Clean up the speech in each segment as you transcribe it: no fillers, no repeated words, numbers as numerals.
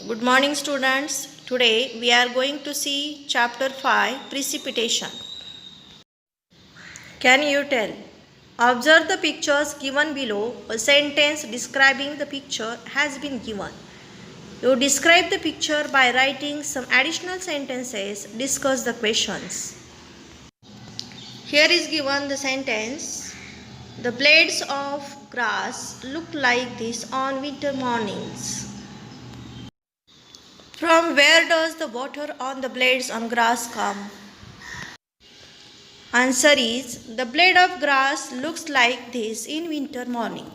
Good morning students. Today we are going to see chapter 5 precipitation. Can you tell? Observe the pictures given below. A sentence describing the picture has been given. You describe the picture by writing some additional sentences. Discuss the questions. Here is given the sentence. The blades of grass look like this on winter mornings. From where does the water on the blades on grass come? Answer is, the blade of grass looks like this in winter morning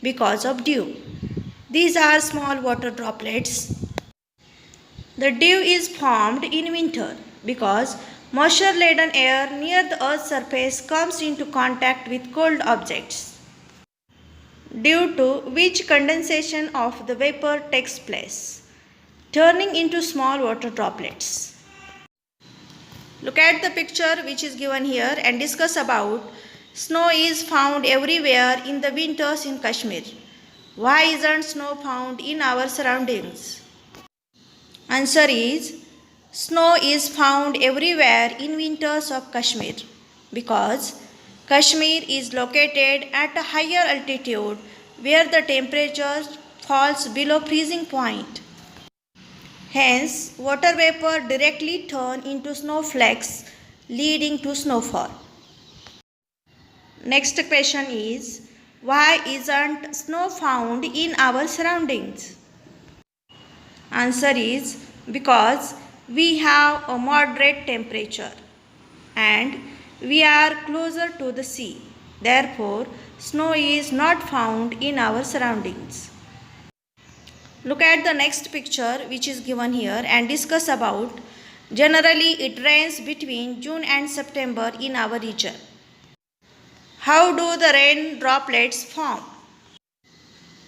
because of dew. These are small water droplets. The dew is formed in winter because moisture-laden air near the earth's surface comes into contact with cold objects, due to which condensation of the vapor takes place, turning into small water droplets. Look at the picture which is given here and discuss about snow is found everywhere in the winters in Kashmir. Why isn't snow found in our surroundings? Answer is, snow is found everywhere in winters of Kashmir because Kashmir is located at a higher altitude where the temperature falls below freezing point. Hence, water vapor directly turn into snowflakes, leading to snowfall. Next question is, why isn't snow found in our surroundings? Answer is, because we have a moderate temperature and we are closer to the sea. Therefore, snow is not found in our surroundings. Look at the next picture which is given here and discuss about generally it rains between June and September in our region. How do the rain droplets form?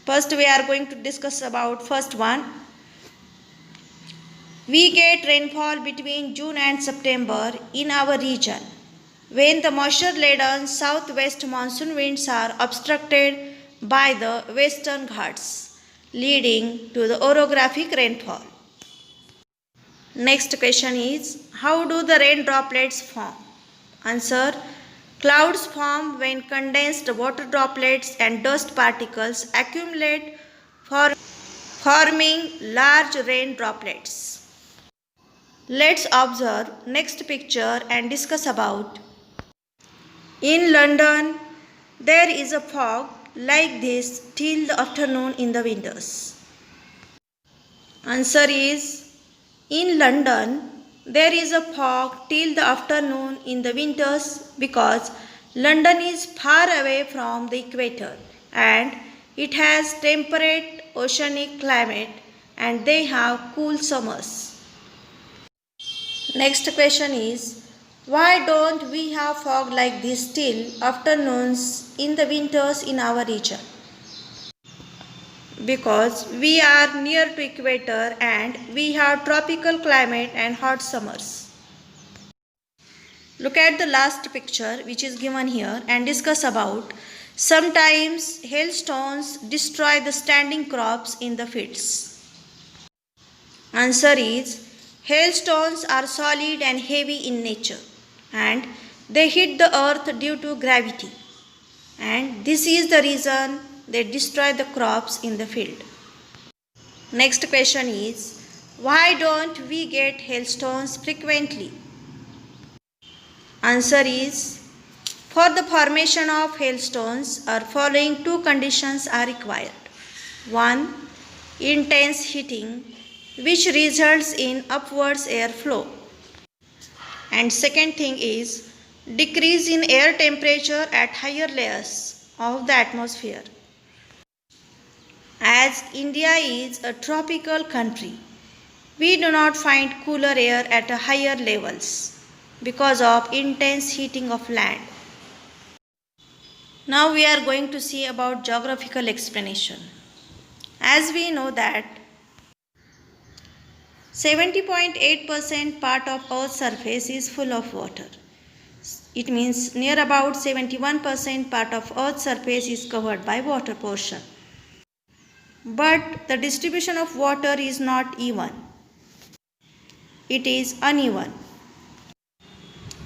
First we are going to discuss about first one. We get rainfall between June and September in our region when the moisture-laden southwest monsoon winds are obstructed by the western Ghats, leading to the orographic rainfall. Next question is, how do the rain droplets form? Answer, clouds form when condensed water droplets and dust particles accumulate forming large rain droplets. Let's observe next picture and discuss about. In London, there is a fog like this till the afternoon in the winters. Answer is, in London there is a fog till the afternoon in the winters because London is far away from the equator and it has temperate oceanic climate and they have cool summers. Next question is, why don't we have fog like this till afternoons in the winters in our region? Because we are near to equator and we have tropical climate and hot summers. Look at the last picture which is given here and discuss about sometimes hailstones destroy the standing crops in the fields. Answer is, hailstones are solid and heavy in nature and they hit the earth due to gravity, and this is the reason they destroy the crops in the field. Next question is, why don't we get hailstones frequently? Answer is, for the formation of hailstones our following two conditions are required. One, intense heating which results in upwards air flow. And second thing is decrease in air temperature at higher layers of the atmosphere. As India is a tropical country, we do not find cooler air at higher levels because of intense heating of land. Now we are going to see about geographical explanation. As we know that 70.8% part of Earth's surface is full of water. It means near about 71% part of Earth's surface is covered by water portion. but the distribution of water is not even. It is uneven.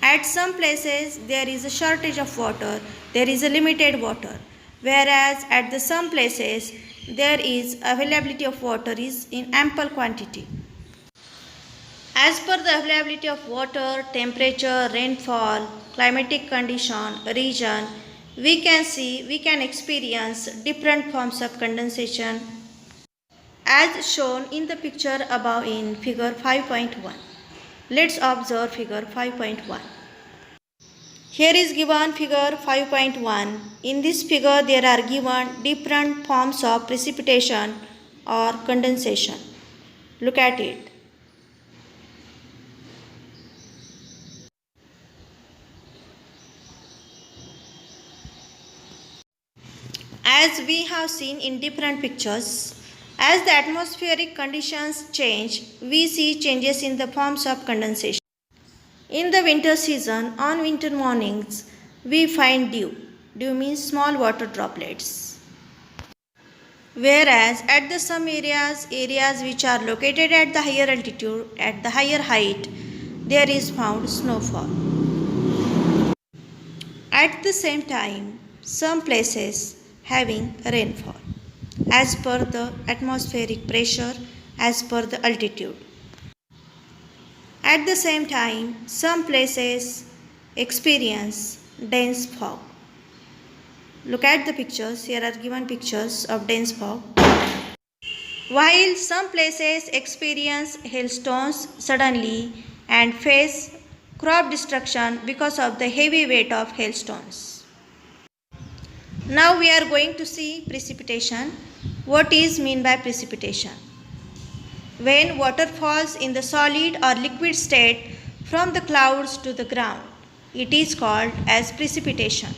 At some places there is a shortage of water, there is a limited water, whereas at the some places there is availability of water is in ample quantity. As per the availability of water, temperature, rainfall, climatic condition, region, we can experience different forms of condensation as shown in the picture above in figure 5.1. Let's observe figure 5.1. Here is given figure 5.1. In this figure there are given different forms of precipitation or condensation. Look at it. As we have seen in different pictures, as the atmospheric conditions change, we see changes in the forms of condensation. In the winter season, on winter mornings, we find dew. Dew means small water droplets. Whereas at the some areas which are located at the higher altitude, at the higher height, there is found snowfall. At the same time, some places having rainfall as per the atmospheric pressure, as per the altitude. At the same time, some places experience dense fog. Look at the pictures. Here are given pictures of dense fog. While some places experience hailstones suddenly and face crop destruction because of the heavy weight of hailstones. Now we are going to see precipitation. What is mean by precipitation? When water falls in the solid or liquid state from the clouds to the ground, it is called as precipitation.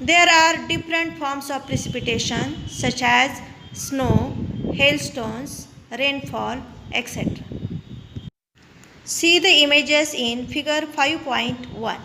There are different forms of precipitation such as snow, hailstones, rainfall, etc. See the images in figure 5.1.